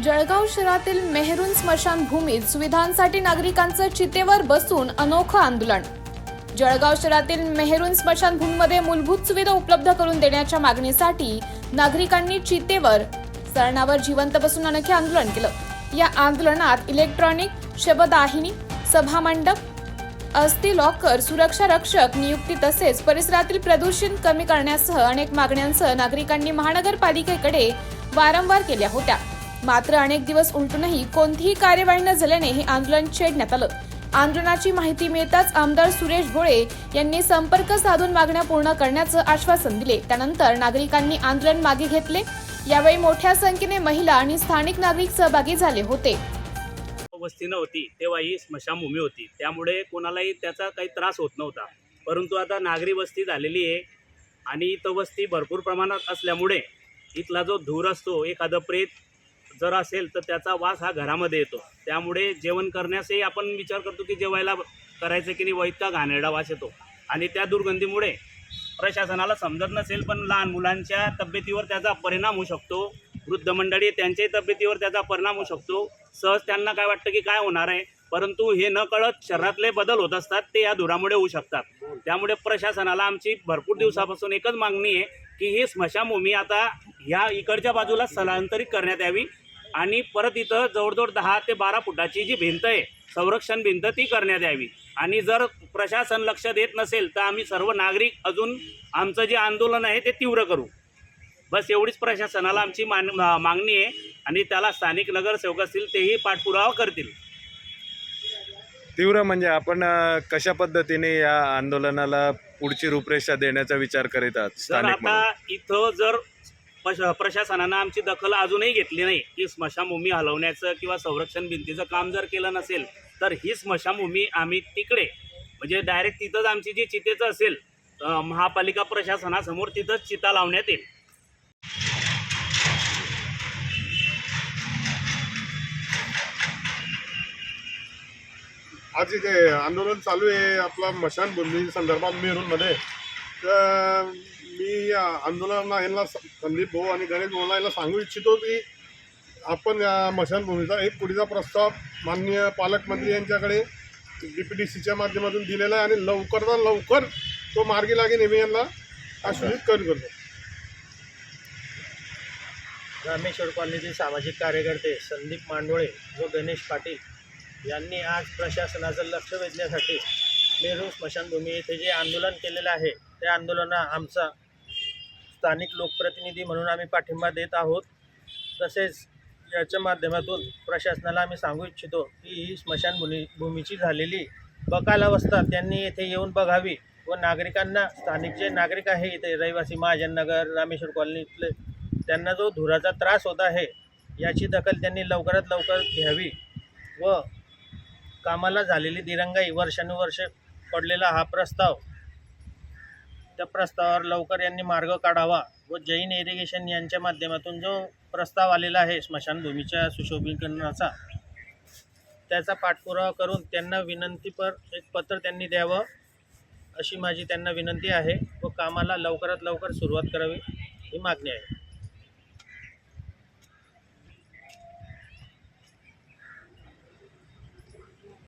जळगाव शहरातील मेहरून स्मशानभूमीत सुविधांसाठी नागरिकांचं चितेवर बसून अनोखं आंदोलन। जळगाव शहरातील मेहरून स्मशानभूमीमध्ये मूलभूत सुविधा उपलब्ध करून देण्याच्या मागणीसाठी नागरिकांनी चितेवर सरणावर जिवंत बसून अनोखे आंदोलन केलं। या आंदोलनात इलेक्ट्रॉनिक शबदाहिनी, सभामंडप, अस्थि लॉकर, सुरक्षा रक्षक नियुक्ती तसेच परिसरातील प्रदूषण कमी करण्यासह अनेक मागण्यांसह नागरिकांनी महानगरपालिकेकडे वारंवार केल्या होत्या। मात्र अनेक दिवस उलटूनही कोणतीही कार्यवाही न झाल्याने हे आंदोलन छेडण्यात आलं। आंदोलनाची माहिती मिळताच आमदार सुरेश भोळे यांनी संपर्क साधून मागण्या पूर्ण करण्याचं आश्वासन दिले। त्यानंतर नागरिकांनी आंदोलन मागे घेतले। यावेळी मोठ्या संख्येने महिला आणि स्थानिक नागरिक सहभागी झाले होते। वस्ती नव्हती तेव्हा ही स्मशानभूमी होती, त्यामुळे कोणालाही त्याचा काही त्रास होत नव्हता। परंतु आता नागरी वस्ती झालेली आहे आणि इथं वस्ती भरपूर प्रमाणात असल्यामुळे इथला जो धूर असतो, एखादं प्रेत जर असेल तर त्याचा वास हा घरामध्ये येतो। त्यामुळे जेवण करण्यासही आपण विचार करतो की जेवायला करायचं की नाही, व इतका घाणेरडा वास येतो आणि त्या दुर्गंधीमुळे प्रशासनाला समजत नसेल पण लहान मुलांच्या तब्येतीवर त्याचा परिणाम होऊ शकतो, वृद्ध मंडळी त्यांच्याही तब्येतीवर त्याचा परिणाम होऊ शकतो। सहज त्यांना काय वाटतं की काय होणार आहे, परंतु हे न कळत शरीरातले बदल होत असतात, ते या धुरामुळे होऊ शकतात। त्यामुळे प्रशासनाला आमची भरपूर दिवसापासून एकच मागणी आहे की ही स्मशानभूमी आता ह्या इकडच्या बाजूला स्थलांतरित करण्यात यावी आणि परत इथं जवळजवळ 10 ते 12 फुटाची जी भिंत आहे, संरक्षण भिंत, ती करण्यात यावी। आणि जर प्रशासन लक्ष देत नसेल तर आम्ही सर्व नागरिक अजून आमचं जे आंदोलन आहे ते तीव्र करू। बस एवढीच प्रशासनाला आमची मागणी आहे आणि त्याला स्थानिक नगरसेवक असतील तेही पाठपुरावा करतील। तीव्र म्हणजे आपण कशा पद्धतीने या आंदोलनाला पुढची रूपरेषा देण्याचा विचार करीत आहात? जर आता इथं जर प्रशासनानं आमची दखल अजूनही घेतली नाही की स्मशानभूमी हलवण्याचं किंवा संरक्षण भिंतीचं काम जर केलं नसेल तर ही स्मशानभूमी आम्ही तिकडे म्हणजे डायरेक्ट तिथंच आमची जी चितेचं असेल महापालिका प्रशासनासमोर तिथंच चिता लावण्यात येईल। आज जे आंदोलन चालू आहे आपला स्मशानभूमी संदर्भात मेरूरमध्ये, तर मी या आंदोलनाला यांना संदीप भाऊ आणि गणेश भाऊला यांना सांगू इच्छितो की आपण या स्मशानभूमीचा एक कोटीचा प्रस्ताव माननीय पालकमंत्री यांच्याकडे DPDCच्या माध्यमातून दिलेला आहे आणि लवकरात लवकर तो मार्गी लागेल मी यांना आश्वासित करतो। रामेश्वर कॉलनीतील सामाजिक कार्यकर्ते संदीप मांडोळे व गणेश पाटील यांनी आज प्रशासनाचं लक्ष वेधण्यासाठी मेरूर स्मशानभूमी येथे जे आंदोलन केलेलं आहे त्या आंदोलनाला आमचा स्थानिक लोकप्रतिनिधी म्हणून आम्ही पाठिंबा देत आहोत। तसेच याच्या माध्यमातून प्रशासनाला आम्ही सांगू इच्छितो की ही स्मशानभूमीची झालेली बकालावस्था त्यांनी येथे येऊन बघावी व नागरिकांना, स्थानिक जे नागरिक आहे इथे रहिवासी महाजननगर, रामेश्वर कॉलनीतले, त्यांना जो धुराचा त्रास होत आहे याची दखल त्यांनी लवकरात लवकर घ्यावी व कामाला झालेली दिरंगाई, वर्षानुवर्षे पडलेला हा प्रस्ताव, त्या प्रस्तावावर लवकर यांनी मार्ग काढावा व जैन इरिगेशन यांच्या माध्यमातून जो प्रस्ताव आलेला आहे स्मशानभूमीच्या सुशोभीकरणाचा, त्याचा पाठपुरावा करून त्यांना विनंतीपर एक पत्र त्यांनी द्यावं अशी माझी त्यांना विनंती आहे व कामाला लवकरात लवकर सुरुवात करावी ही मागणी आहे।